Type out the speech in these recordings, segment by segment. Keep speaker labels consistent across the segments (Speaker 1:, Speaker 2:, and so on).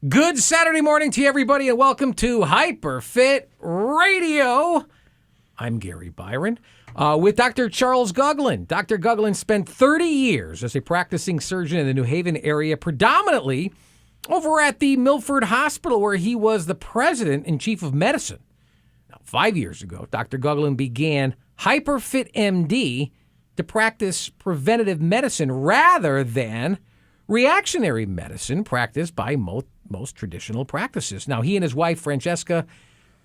Speaker 1: Good Saturday morning to you, everybody, and welcome to HyperFit Radio. I'm Gary Byron with Dr. Charles Guglin. Dr. Guglin spent 30 years as a practicing surgeon in the New Haven area, predominantly over at the Milford Hospital, where he was the president and chief of medicine. Now, 5 years ago, Dr. Guglin began HyperFit MD to practice preventative medicine rather than reactionary medicine practiced by most traditional practices. Now, he and his wife, Francesca,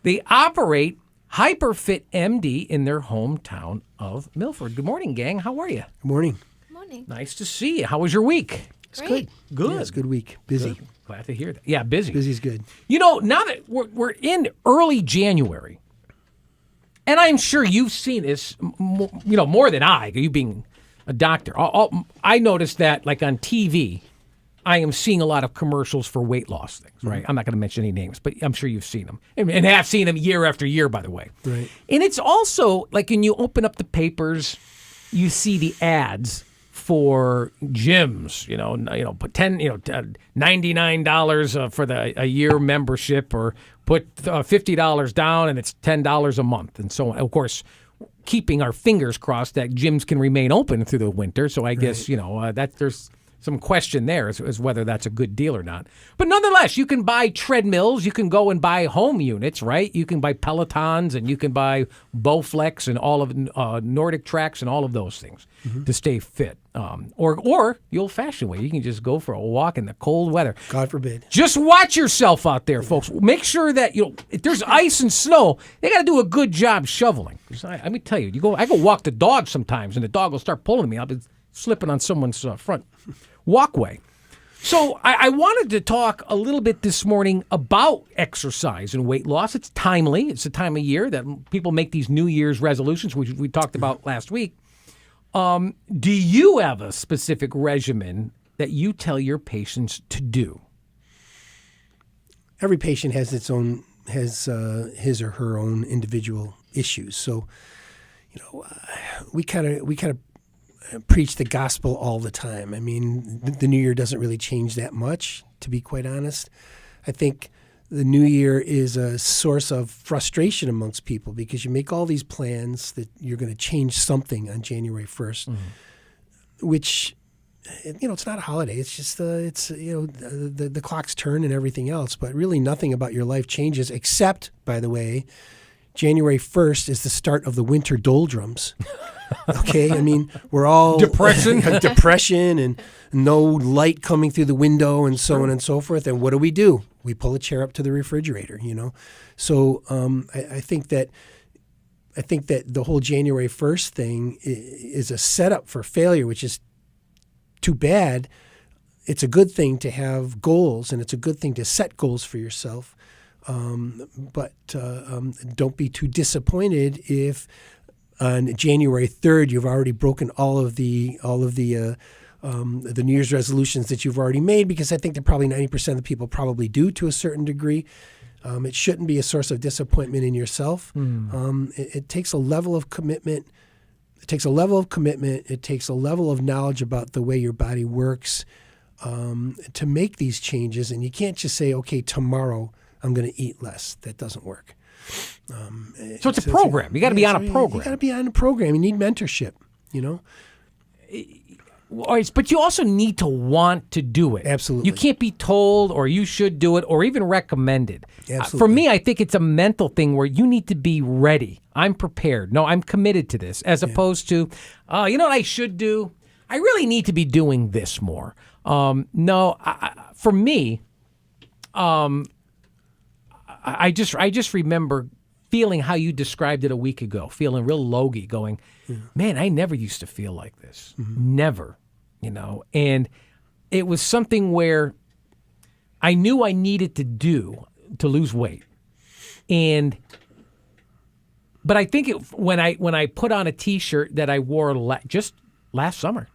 Speaker 1: they operate HyperFit MD in their hometown of Milford. Good morning, gang. How are you?
Speaker 2: Good morning.
Speaker 3: Good morning.
Speaker 1: Nice to see you. How was your week?
Speaker 2: It's good.
Speaker 1: Good.
Speaker 2: Yeah, it's a good week. Busy.
Speaker 1: Good. Glad to hear that. Yeah, busy.
Speaker 2: Busy's good.
Speaker 1: You know, now that we're in early January, and I'm sure you've seen this, more than I, you being a doctor. I noticed that, like on TV, I am seeing a lot of commercials for weight loss things, right? Mm-hmm. I'm not going to mention any names, but I'm sure you've seen them. And have seen them year after year, by the way.
Speaker 2: Right.
Speaker 1: And it's also, like when you open up the papers, you see the ads for gyms, put $99 for a year membership, or put $50 down and it's $10 a month, and so on. Of course, keeping our fingers crossed that gyms can remain open through the winter. So I guess, that there's some question there as whether that's a good deal or not. But nonetheless, you can buy treadmills. You can go and buy home units, right? You can buy Pelotons, and you can buy Bowflex and all of Nordic Tracks and all of those things to stay fit. Or the old-fashioned way, you can just go for a walk in the cold weather.
Speaker 2: God forbid.
Speaker 1: Just watch yourself out there, folks. Make sure that if there's ice and snow, they got to do a good job shoveling. Let me tell you, I go walk the dog sometimes, and the dog will start pulling me. I'll be slipping on someone's front walkway. So I wanted to talk a little bit this morning about exercise and weight loss. It's timely. It's the time of year that people make these New Year's resolutions, which we talked about last week. Do you have a specific regimen that you tell your patients to do?
Speaker 2: Every patient has his or her own individual issues. So, we kind of preach the gospel all the time. I mean, the New Year doesn't really change that much, to be quite honest. I think the New Year is a source of frustration amongst people because you make all these plans that you're going to change something on January 1st, which, it's not a holiday. It's just, the clocks turn and everything else, but really nothing about your life changes except, by the way, January 1st is the start of the winter doldrums. Okay, I mean, we're all depression and no light coming through the window and so on and so forth. And what do? We pull a chair up to the refrigerator, So I think that the whole January 1st thing is a setup for failure, which is too bad. It's a good thing to have goals, and it's a good thing to set goals for yourself. But don't be too disappointed if on January 3rd you've already broken all of the New Year's resolutions that you've already made, because I think that probably 90% of the people probably do to a certain degree. It shouldn't be a source of disappointment in yourself. It takes a level of commitment. It takes a level of knowledge about the way your body works to make these changes. And you can't just say, okay, tomorrow I'm going to eat less. That doesn't work.
Speaker 1: So it's a program. You got to be on a program.
Speaker 2: You got to be on a program. You need mentorship,
Speaker 1: But you also need to want to do it.
Speaker 2: Absolutely.
Speaker 1: You can't be told, or you should do it, or even recommended.
Speaker 2: Absolutely.
Speaker 1: For me, I think it's a mental thing where you need to be ready. I'm prepared. No, I'm committed to this, as opposed to, you know what I should do? I really need to be doing this more. For me, I just remember feeling how you described it a week ago, feeling real logy, going, man, I never used to feel like this. Never, And it was something where I knew I needed to do to lose weight. But I think when I put on a T-shirt that I wore just last summer,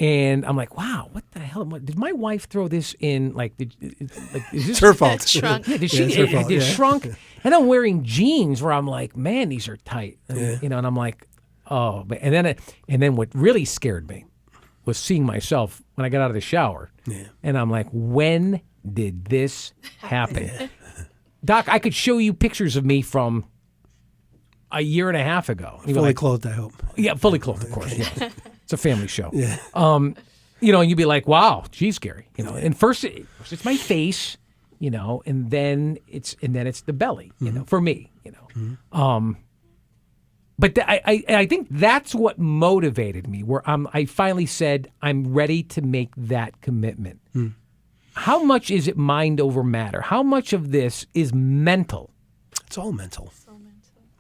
Speaker 1: And I'm like, wow, what the hell? Did my wife throw this in? Is this
Speaker 2: her fault?
Speaker 3: Shrunk.
Speaker 1: Yeah, did she?
Speaker 2: It's her fault,
Speaker 1: It
Speaker 2: yeah.
Speaker 1: shrunk. And I'm wearing jeans where I'm like, man, these are tight. And I'm like, oh. And then what really scared me was seeing myself when I got out of the shower.
Speaker 2: Yeah.
Speaker 1: And I'm like, when did this happen? Doc, I could show you pictures of me from a year and a half ago.
Speaker 2: Fully clothed, I hope.
Speaker 1: Yeah, fully clothed, of course. Yeah. It's a family show.
Speaker 2: Yeah.
Speaker 1: And you'd be like, wow, geez, Gary. And first it's my face, and then it's the belly, for me, But I think that's what motivated me, where I finally said, I'm ready to make that commitment. How much is it mind over matter? How much of this is mental?
Speaker 2: It's all mental.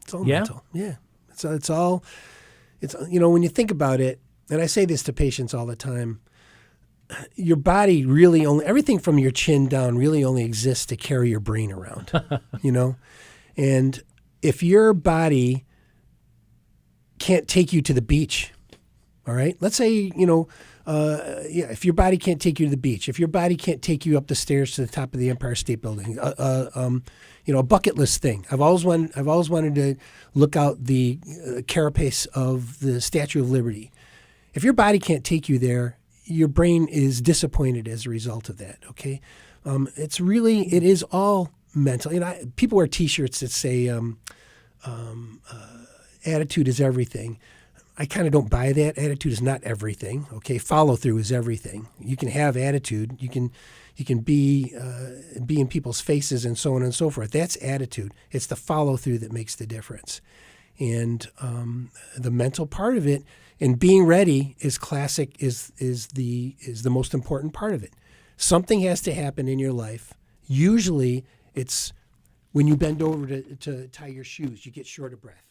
Speaker 2: It's all
Speaker 1: Yeah?
Speaker 2: mental. Yeah. It's all, when you think about it, and I say this to patients all the time, your body really everything from your chin down really only exists to carry your brain around, And if your body can't take you to the beach, all right? Let's say, if your body can't take you to the beach, if your body can't take you up the stairs to the top of the Empire State Building, a bucket list thing. I've always wanted to look out the carapace of the Statue of Liberty. If your body can't take you there, your brain is disappointed as a result of that, okay? It is all mental. People wear T-shirts that say attitude is everything. I kind of don't buy that. Attitude is not everything, okay? Follow through is everything. You can have attitude. You can be in people's faces and so on and so forth. That's attitude. It's the follow through that makes the difference. And the mental part of it, and being ready is the most important part of it. Something has to happen in your life. Usually it's when you bend over to tie your shoes, you get short of breath.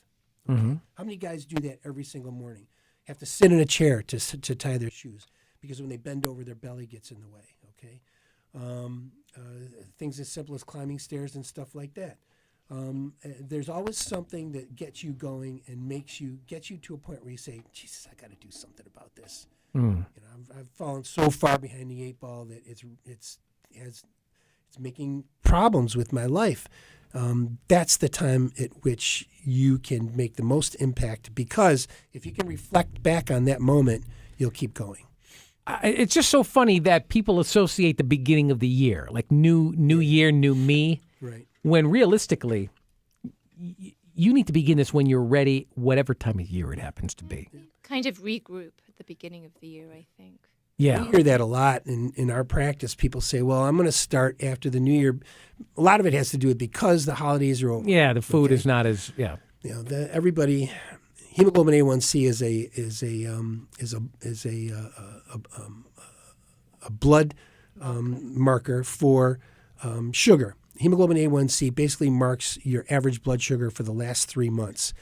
Speaker 2: Okay? How many guys do that every single morning? Have to sit in a chair to tie their shoes because when they bend over, their belly gets in the way. Okay, things as simple as climbing stairs and stuff like that. There's always something that gets you going and gets you to a point where you say, "Jesus, I got to do something about this." I've fallen so far behind the eight ball that it's making problems with my life. That's the time at which you can make the most impact, because if you can reflect back on that moment, you'll keep going.
Speaker 1: It's just so funny that people associate the beginning of the year, like new year, new me.
Speaker 2: Right.
Speaker 1: When realistically, you need to begin this when you're ready, whatever time of year it happens to be.
Speaker 3: Kind of regroup at the beginning of the year, I think.
Speaker 1: Yeah.
Speaker 2: We hear that a lot in our practice. People say, well, I'm going to start after the new year. A lot of it has to do with because the holidays are over.
Speaker 1: Yeah, the food is not as, yeah.
Speaker 2: Everybody, hemoglobin A1C is a blood marker for sugar. Hemoglobin A1C basically marks your average blood sugar for the last 3 months.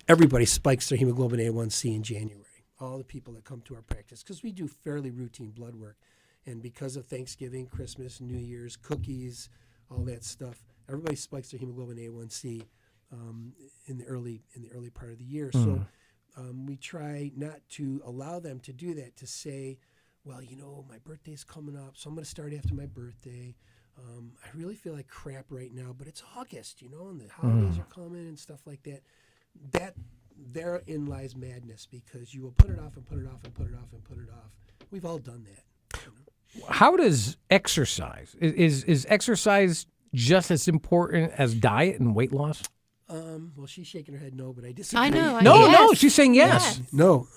Speaker 2: Everybody spikes their hemoglobin A1C in January. All the people that come to our practice, because we do fairly routine blood work. And because of Thanksgiving, Christmas, New Year's, cookies, all that stuff, everybody spikes their hemoglobin A1C in the early part of the year. So we try not to allow them to do that, to say, well, my birthday's coming up, so I'm going to start after my birthday. I really feel like crap right now, but it's August, and the holidays are coming and stuff like that. Therein lies madness, because you will put it off and put it off and put it off and put it off. We've all done that.
Speaker 1: How does exercise, is exercise just as important as diet and weight loss?
Speaker 2: Well, she's shaking her head no, but I disagree.
Speaker 3: I know.
Speaker 1: No, she's saying yes.
Speaker 2: No,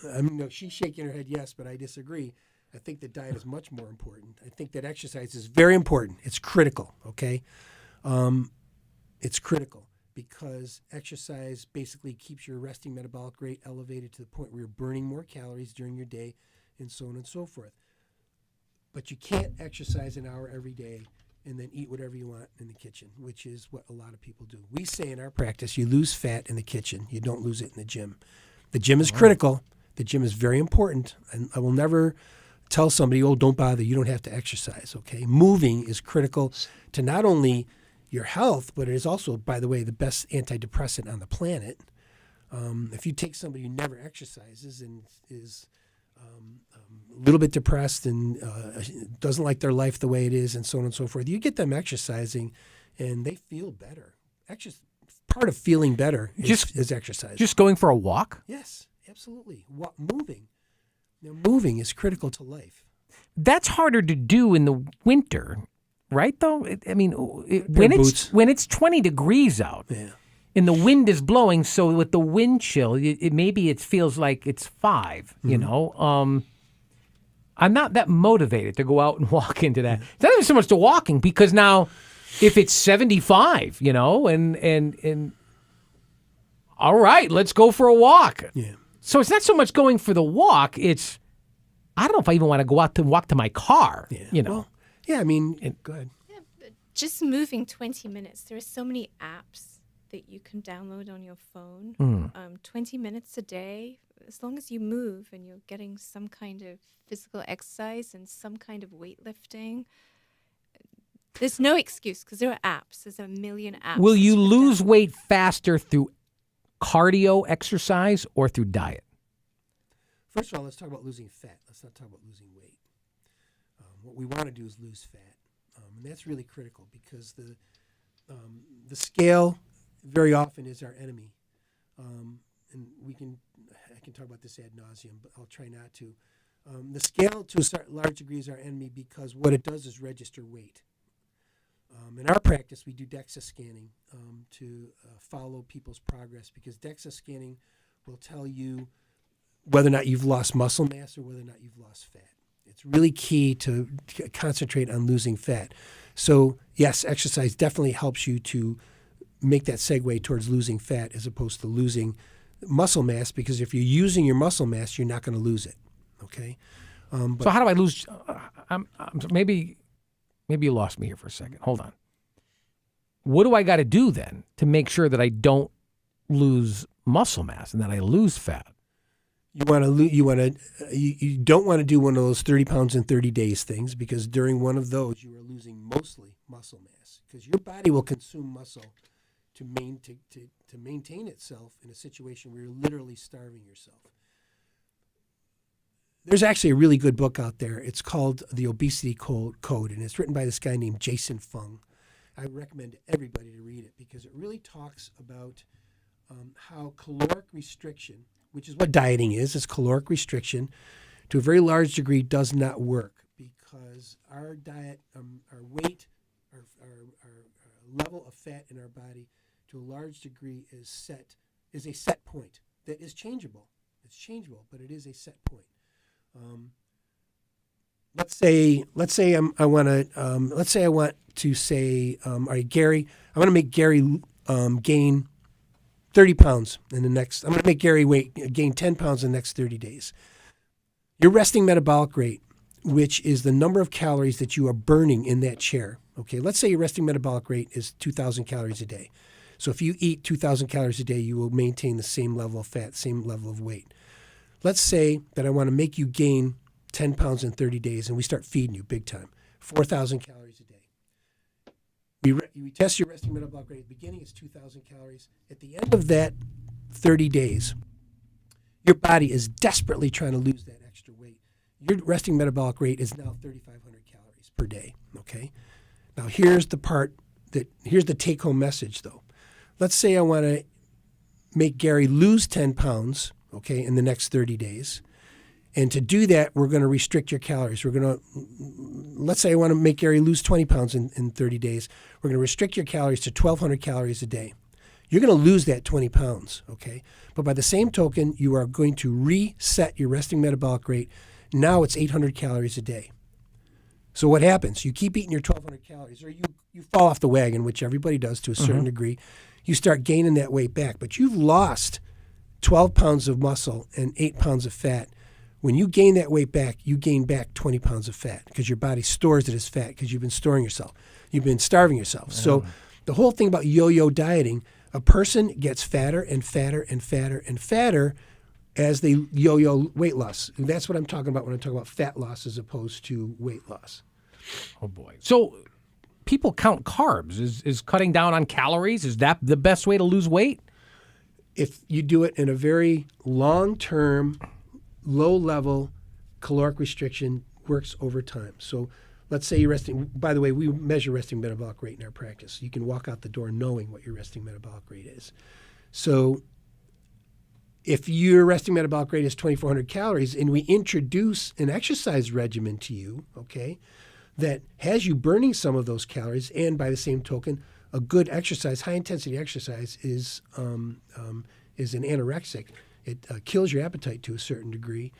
Speaker 2: she's shaking her head yes, but I disagree. I think that diet is much more important. I think that exercise is very important. It's critical, okay? It's critical because exercise basically keeps your resting metabolic rate elevated to the point where you're burning more calories during your day and so on and so forth. But you can't exercise an hour every day and then eat whatever you want in the kitchen, which is what a lot of people do. We say in our practice, you lose fat in the kitchen. You don't lose it in the gym. The gym is critical. The gym is very important. And I will never tell somebody, oh, don't bother. You don't have to exercise, okay? Moving is critical to not only your health, but it is also, by the way, the best antidepressant on the planet. If you take somebody who never exercises and is a little bit depressed and doesn't like their life the way it is and so on and so forth, you get them exercising and they feel better. Part of feeling better is exercise.
Speaker 1: Just going for a walk?
Speaker 2: Yes, absolutely. Moving. Moving is critical to life.
Speaker 1: That's harder to do in the winter right though? I mean,
Speaker 2: Pair of boots.
Speaker 1: when it's 20 degrees out.
Speaker 2: Yeah.
Speaker 1: And the wind is blowing, so with the wind chill, maybe it feels like it's 5, you know? I'm not that motivated to go out and walk into that. It's not even so much to walking, because now if it's 75, you know, and all right, let's go for a walk.
Speaker 2: Yeah.
Speaker 1: So it's not so much going for the walk, it's, I don't know if I even want to go out to walk to my car, you know?
Speaker 2: Well, yeah, I mean, go ahead.
Speaker 3: Yeah, but just moving 20 minutes. There are so many apps that you can download on your phone. 20 minutes a day, as long as you move and you're getting some kind of physical exercise and some kind of weightlifting, there's no excuse, because there are apps. There's a million apps.
Speaker 1: Will you
Speaker 3: that
Speaker 1: lose
Speaker 3: download.
Speaker 1: weight faster through cardio exercise or through diet?
Speaker 2: First of all, let's talk about losing fat. Let's not talk about losing weight. What we want to do is lose fat, and that's really critical, because the scale very often is our enemy, and I can talk about this ad nauseum, but I'll try not to. The scale, to a large degree, is our enemy, because what it does is register weight. In our practice, we do DEXA scanning to follow people's progress, because DEXA scanning will tell you whether or not you've lost muscle mass or whether or not you've lost fat. It's really key to concentrate on losing fat. So, yes, exercise definitely helps you to make that segue towards losing fat as opposed to losing muscle mass, because if you're using your muscle mass, you're not going to lose it, okay?
Speaker 1: So how do I lose? Maybe you lost me here for a second. Hold on. What do I got to do then to make sure that I don't lose muscle mass and that I lose fat?
Speaker 2: You don't want to do one of those 30 pounds in 30 days things, because during one of those you are losing mostly muscle mass, because your body will consume muscle to maintain itself in a situation where you're literally starving yourself. There's actually a really good book out there. It's called The Obesity Code, and it's written by this guy named Jason Fung. I recommend everybody to read it, because it really talks about how caloric restriction, which is what dieting is caloric restriction, to a very large degree does not work, because our diet, our weight, our level of fat in our body, to a large degree is a set point that is changeable. It's changeable, but it is a set point. Let's say I want to say, all right, Gary, I want to make Gary gain 30 pounds in the next. I'm going to make Gary gain 10 pounds in the next 30 days. Your resting metabolic rate, which is the number of calories that you are burning in that chair. Okay, let's say your resting metabolic rate is 2,000 calories a day. So if you eat 2,000 calories a day, you will maintain the same level of fat, same level of weight. Let's say that I want to make you gain 10 pounds in 30 days, and we start feeding you big time, 4,000 calories a day. We test your resting metabolic rate. At the beginning, it's 2,000 calories. At the end of that 30 days, your body is desperately trying to lose that extra weight. Your resting metabolic rate is now 3,500 calories per day, okay? Now, here's the take-home message, though. Let's say I want to make Gary lose 10 pounds, okay, in the next 30 days. And to do that, we're going to restrict your calories. Let's say I want to make Gary lose 20 pounds in 30 days. We're going to restrict your calories to 1,200 calories a day. You're going to lose that 20 pounds, okay? But by the same token, you are going to reset your resting metabolic rate. Now it's 800 calories a day. So what happens? You keep eating your 1,200 calories, or you fall off the wagon, which everybody does to a certain degree. You start gaining that weight back. But you've lost 12 pounds of muscle and 8 pounds of fat. When you gain that weight back, you gain back 20 pounds of fat, because your body stores it as fat, because you've been storing yourself. You've been starving yourself. So the whole thing about yo-yo dieting, a person gets fatter and fatter and fatter and fatter as they yo-yo weight loss. And that's what I'm talking about when I'm talking about fat loss as opposed to weight loss.
Speaker 1: Oh, boy. So people count carbs. Is cutting down on calories, is that the best way to lose weight?
Speaker 2: If you do it in a very long-term, low-level caloric restriction, works over time. So let's say you're resting. By the way, we measure resting metabolic rate in our practice. You can walk out the door knowing what your resting metabolic rate is. So if your resting metabolic rate is 2,400 calories and we introduce an exercise regimen to you, okay, that has you burning some of those calories, and by the same token, a good exercise, high-intensity exercise, is an anorexic. It kills your appetite to a certain degree.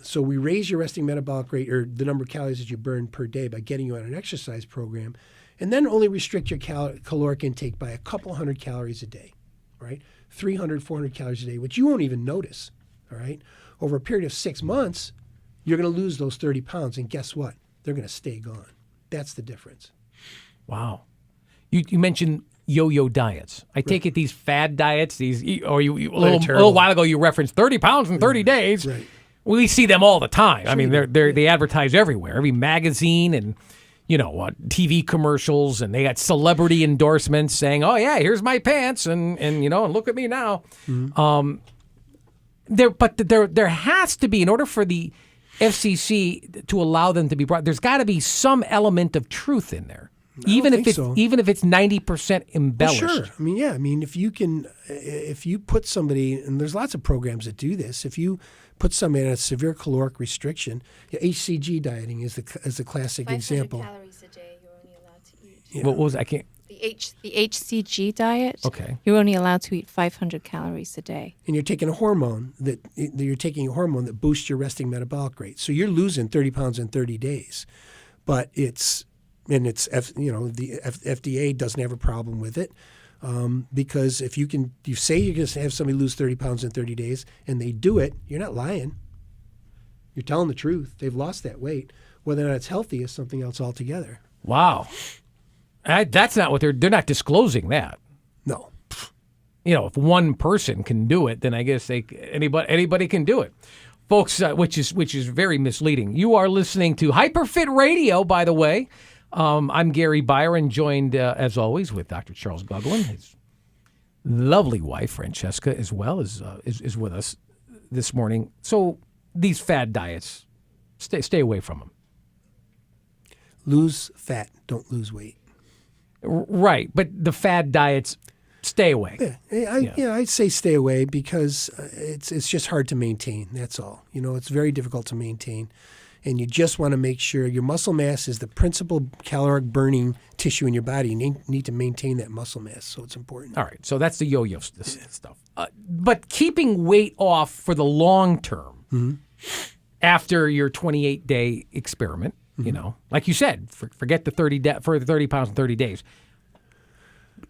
Speaker 2: So we raise your resting metabolic rate, or the number of calories that you burn per day, by getting you on an exercise program, and then only restrict your caloric intake by a couple hundred calories a day, right? 300, 400 calories a day, which you won't even notice, all right? Over a period of 6 months, you're going to lose those 30 pounds, and guess what? They're going to stay gone. That's the difference.
Speaker 1: Wow. You mentioned yo-yo diets. I take it these fad diets, a little while ago you referenced 30 pounds in 30 days.
Speaker 2: Right.
Speaker 1: We see them all the time. Sure, I mean, they advertise everywhere, every magazine and TV commercials, and they got celebrity endorsements saying, "Oh yeah, here's my pants, and look at me now." Mm-hmm. There has to be, in order for the FCC to allow them to be brought, there's got to be some element of truth in there, even if it's 90% embellished.
Speaker 2: Well, sure. I mean, if you put somebody, and there's lots of programs that do this, if you put somebody on a severe caloric restriction, HCG dieting is the classic example.
Speaker 3: 500 calories a day you're only allowed to eat.
Speaker 2: Yeah.
Speaker 1: What was I can't.
Speaker 3: The HCG diet.
Speaker 1: Okay.
Speaker 3: You're only allowed to eat 500 calories a day.
Speaker 2: And you're taking a hormone that boosts your resting metabolic rate. So you're losing 30 pounds in 30 days, but the FDA doesn't have a problem with it. Because if you say you're going to have somebody lose 30 pounds in 30 days and they do it, you're not lying. You're telling the truth. They've lost that weight. Whether or not it's healthy is something else altogether.
Speaker 1: Wow. That's not what they're not disclosing that.
Speaker 2: No.
Speaker 1: If one person can do it, then I guess anybody can do it. Folks, which is very misleading. You are listening to HyperFit Radio, by the way. I'm Gary Byron, joined, as always, with Dr. Charles Guglin. His lovely wife, Francesca, as well, is with us this morning. So these fad diets, stay away from them.
Speaker 2: Lose fat, don't lose weight.
Speaker 1: Right, but the fad diets, stay away.
Speaker 2: I'd say stay away because it's just hard to maintain, that's all. It's very difficult to maintain. And you just want to make sure your muscle mass is the principal caloric burning tissue in your body. You need to maintain that muscle mass, so it's important.
Speaker 1: All right, so that's the yo-yo stuff. But keeping weight off for the long term, after your 28-day experiment, like you said, forget the 30 pounds in 30 days.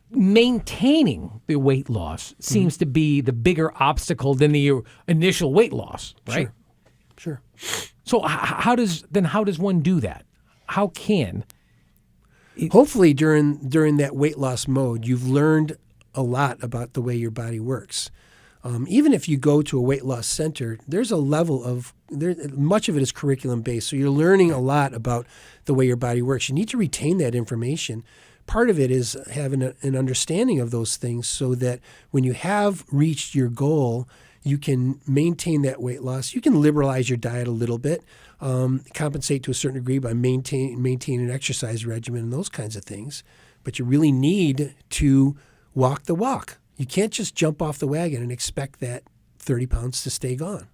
Speaker 1: Maintaining the weight loss seems to be the bigger obstacle than the initial weight loss, right?
Speaker 2: Sure.
Speaker 1: So how does one do that? How can?
Speaker 2: Hopefully during that weight loss mode, you've learned a lot about the way your body works. Even if you go to a weight loss center, there's a level of much of it is curriculum based. So you're learning a lot about the way your body works. You need to retain that information. Part of it is having an understanding of those things so that when you have reached your goal, you can maintain that weight loss. You can liberalize your diet a little bit, compensate to a certain degree by maintaining an exercise regimen and those kinds of things. But you really need to walk the walk. You can't just jump off the wagon and expect that 30 pounds to stay gone.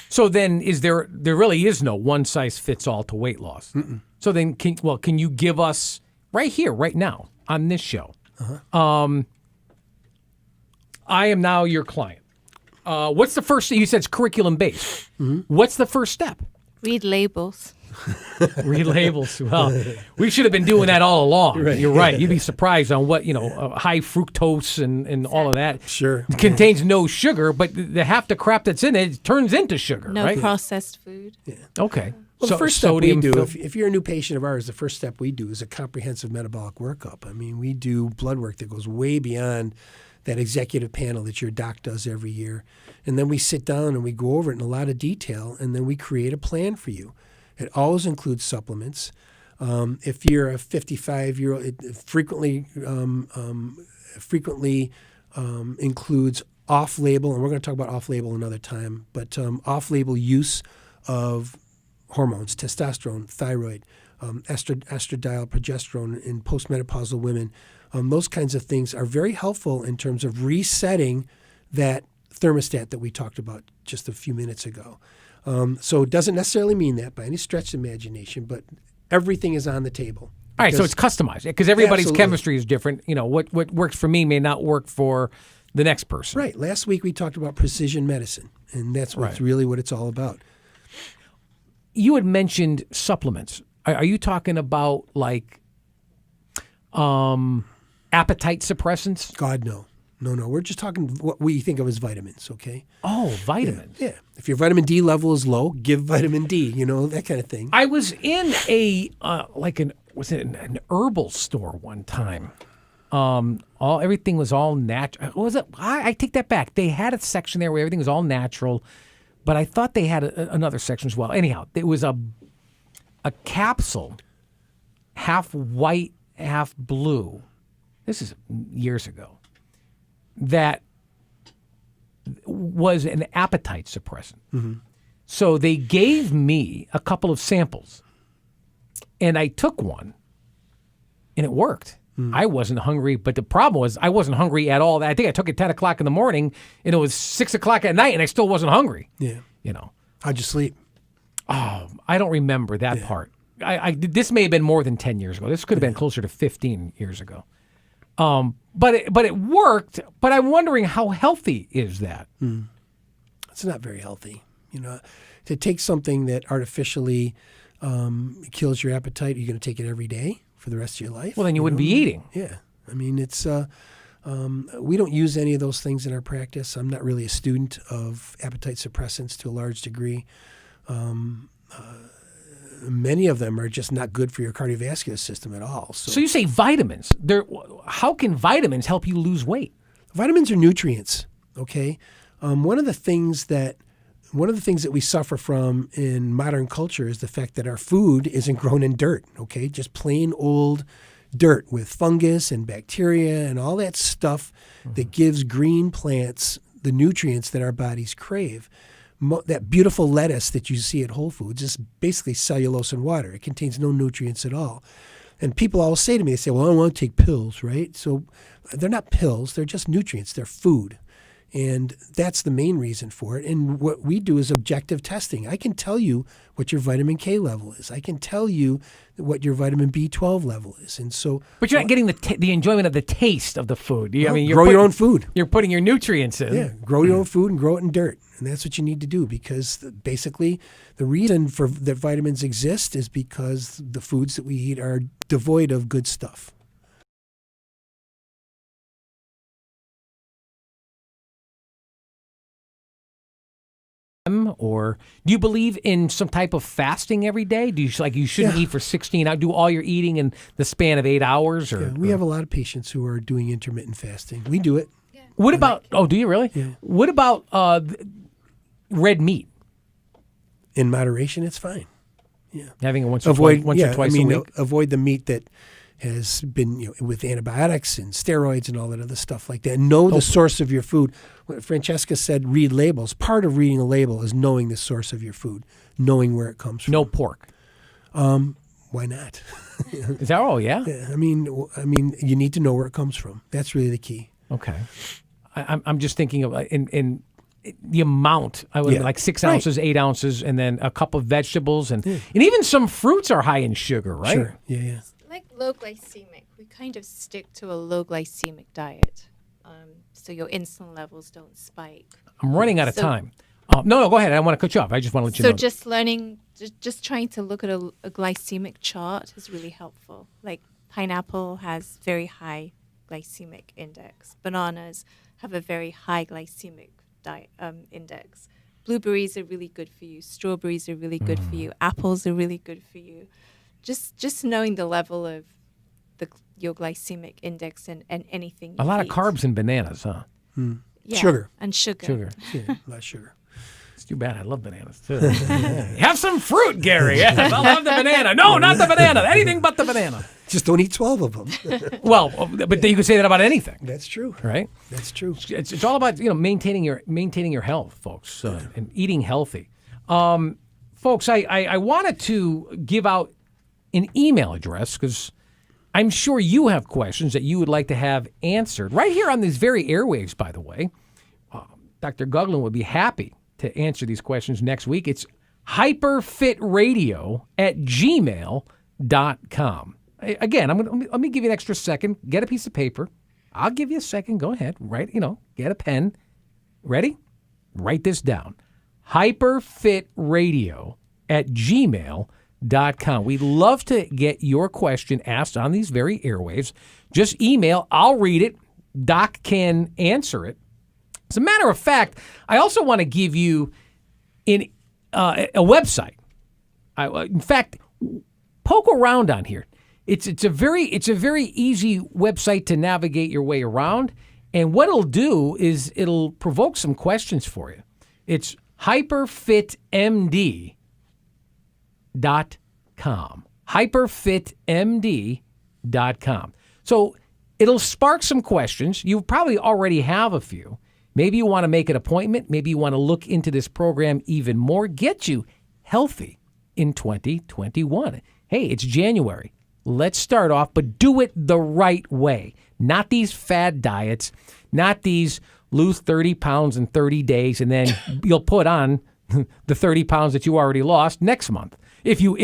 Speaker 1: So then there really is no one size fits all to weight loss. Mm-mm. So then can you give us right here, right now on this show? I am now your client. What's the first thing? You said it's curriculum based. Mm-hmm. What's the first step?
Speaker 3: Read labels.
Speaker 1: Read labels. Well, we should have been doing that all along. Right. You're right. You'd be surprised on what, high fructose and all of that.
Speaker 2: Sure.
Speaker 1: It contains no sugar, but half the crap that's in it turns into sugar,
Speaker 3: no
Speaker 1: right?
Speaker 3: processed food.
Speaker 2: Yeah.
Speaker 1: Okay.
Speaker 2: Well, the first step we do, if you're a new patient of ours, the first step we do is a comprehensive metabolic workup. I mean, we do blood work that goes way beyond that executive panel that your doc does every year. And then we sit down and we go over it in a lot of detail, and then we create a plan for you. It always includes supplements. If you're a 55-year-old, it frequently includes off-label, and we're going to talk about off-label another time, but off-label use of hormones, testosterone, thyroid, estradiol, progesterone in postmenopausal women. Those kinds of things are very helpful in terms of resetting that thermostat that we talked about just a few minutes ago. So it doesn't necessarily mean that by any stretch of imagination, but Everything is on the table.
Speaker 1: All right, so it's customized because everybody's
Speaker 2: Absolutely.
Speaker 1: chemistry is different. You know, what works for me may not work for the next person.
Speaker 2: Right. Last week we talked about precision medicine, and that's what's really what it's all about.
Speaker 1: You had mentioned supplements. Are you talking about like appetite suppressants?
Speaker 2: God, no. No. We're just talking what we think of as vitamins, okay?
Speaker 1: Oh, vitamins.
Speaker 2: Yeah. If your vitamin D level is low, give vitamin D, that kind of thing.
Speaker 1: I was in an herbal store one time. Everything was all natural. Was it? I take that back. They had a section there where everything was all natural, but I thought they had another section as well. Anyhow, it was a capsule, half white, half blue. This is years ago. That was an appetite suppressant. Mm-hmm. So they gave me a couple of samples, and I took one, and it worked. I wasn't hungry, but the problem was I wasn't hungry at all. I think I took it 10 o'clock in the morning, and it was 6 o'clock at night, and I still wasn't hungry.
Speaker 2: Yeah. How'd you sleep?
Speaker 1: Oh, I don't remember that part. This may have been more than 10 years ago. This could have been closer to 15 years ago. But it worked. But I'm wondering, how healthy is that?
Speaker 2: It's not very healthy. To take something that artificially kills your appetite, you're going to take it every day for the rest of your life.
Speaker 1: Well, then you wouldn't be eating.
Speaker 2: Yeah. I mean, it's we don't use any of those things in our practice. I'm not really a student of appetite suppressants to a large degree. Many of them are just not good for your cardiovascular system at all. So
Speaker 1: you say vitamins. How can vitamins help you lose weight?
Speaker 2: Vitamins are nutrients, okay? One of the things that we suffer from in modern culture is the fact that our food isn't grown in dirt, okay? Just plain old dirt with fungus and bacteria and all that stuff that gives green plants the nutrients that our bodies crave. That beautiful lettuce that you see at Whole Foods is basically cellulose and water. It contains no nutrients at all. And people always say to me, they say, well, I don't want to take pills, right? So they're not pills. They're just nutrients. They're food. And that's the main reason for it. And what we do is objective testing. I can tell you what your vitamin K level is. I can tell you what your vitamin B12 level is. And so,
Speaker 1: but you're not getting the enjoyment of the taste of the food. You're
Speaker 2: grow your own food.
Speaker 1: You're putting your nutrients in.
Speaker 2: Yeah, grow your own food and grow it in dirt. And that's what you need to do, because basically the reason for that vitamins exist is because the foods that we eat are devoid of good stuff.
Speaker 1: Or do you believe in some type of fasting every day? Do you you shouldn't eat for 16 hours? Do all your eating in the span of 8 hours? Or
Speaker 2: we have a lot of patients who are doing intermittent fasting. We do it.
Speaker 1: Yeah. What about? Oh, do you really?
Speaker 2: Yeah.
Speaker 1: What about red meat?
Speaker 2: In moderation, it's fine. Yeah,
Speaker 1: having it once or twice a week.
Speaker 2: Avoid the meat that has been with antibiotics and steroids and all that other stuff like that. Know the source of your food. What Francesca said, read labels. Part of reading a label is knowing the source of your food, knowing where it comes from.
Speaker 1: No pork.
Speaker 2: Why not?
Speaker 1: Is that all? Yeah.
Speaker 2: I mean, you need to know where it comes from. That's really the key.
Speaker 1: Okay. I'm just thinking of in the amount. I would like 6 ounces, 8 ounces, and then a cup of vegetables, and even some fruits are high in sugar, right?
Speaker 2: Sure. Yeah.
Speaker 3: Like low glycemic, we kind of stick to a low glycemic diet, so your insulin levels don't spike.
Speaker 1: I'm running out of time. No, go ahead. I don't want to cut you off. I just want to let you know.
Speaker 3: So just learning, just trying to look at a glycemic chart is really helpful. Like pineapple has very high glycemic index. Bananas have a very high glycemic index. Blueberries are really good for you. Strawberries are really good for you. Apples are really good for you. Just knowing the level of your glycemic index and anything.
Speaker 1: A lot of carbs in bananas, huh?
Speaker 3: Yeah,
Speaker 2: Sugar.
Speaker 3: And sugar.
Speaker 2: Yeah, less sugar.
Speaker 1: It's too bad. I love bananas too. Have some fruit, Gary. Yes, I love the banana. No, not the banana. Anything but the banana.
Speaker 2: Just don't eat 12 of them.
Speaker 1: Well, but you could say that about anything.
Speaker 2: That's true.
Speaker 1: Right?
Speaker 2: That's true.
Speaker 1: It's all about maintaining your health, folks, and eating healthy. Folks, I wanted to give out an email address because I'm sure you have questions that you would like to have answered right here on these very airwaves, by the way. Dr. Guglin would be happy to answer these questions next week. It's hyperfitradio@gmail.com. hyperfit.com. Again, let me give you an extra second. Get a piece of paper. I'll give you a second. Go ahead. Get a pen. Ready? Write this down. hyperfitradio@gmail.com. We'd love to get your question asked on these very airwaves. Just email. I'll read it. Doc can answer it. As a matter of fact, I also want to give you a website. In fact, poke around on here. It's a very easy website to navigate your way around. And what it'll do is it'll provoke some questions for you. It's hyperfitmd.com. hyperfitmd.com. So it'll spark some questions. You probably already have a few. Maybe you want to make an appointment. Maybe you want to look into this program even more. Get you healthy in 2021. Hey, it's January. Let's start off, but do it the right way. Not these fad diets, not these lose 30 pounds in 30 days, and then you'll put on the 30 pounds that you already lost next month. If you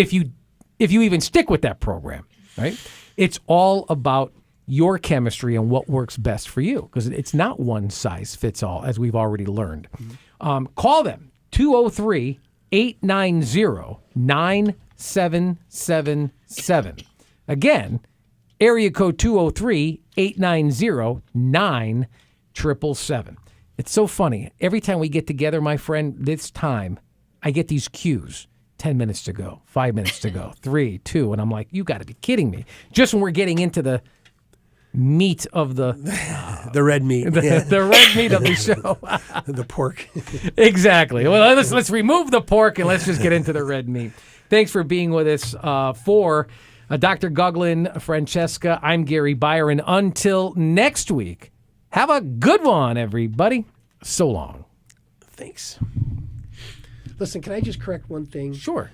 Speaker 1: even stick with that program, right? It's all about your chemistry and what works best for you, because it's not one size fits all, as we've already learned. Call them, 203-890-9777. Again, area code 203-890-9777. It's so funny. Every time we get together, my friend, this time, I get these cues. 10 minutes to go, 5 minutes to go, 3, 2, and I'm like, you got to be kidding me. Just when we're getting into the meat of the
Speaker 2: red meat,
Speaker 1: the red meat of the show,
Speaker 2: the pork.
Speaker 1: Exactly. Well, let's remove the pork and let's just get into the red meat. Thanks for being with us for Dr. Guglin, Francesca. I'm Gary Byron. Until next week, have a good one, everybody. So long.
Speaker 2: Thanks. Listen, can I just correct one thing?
Speaker 1: Sure.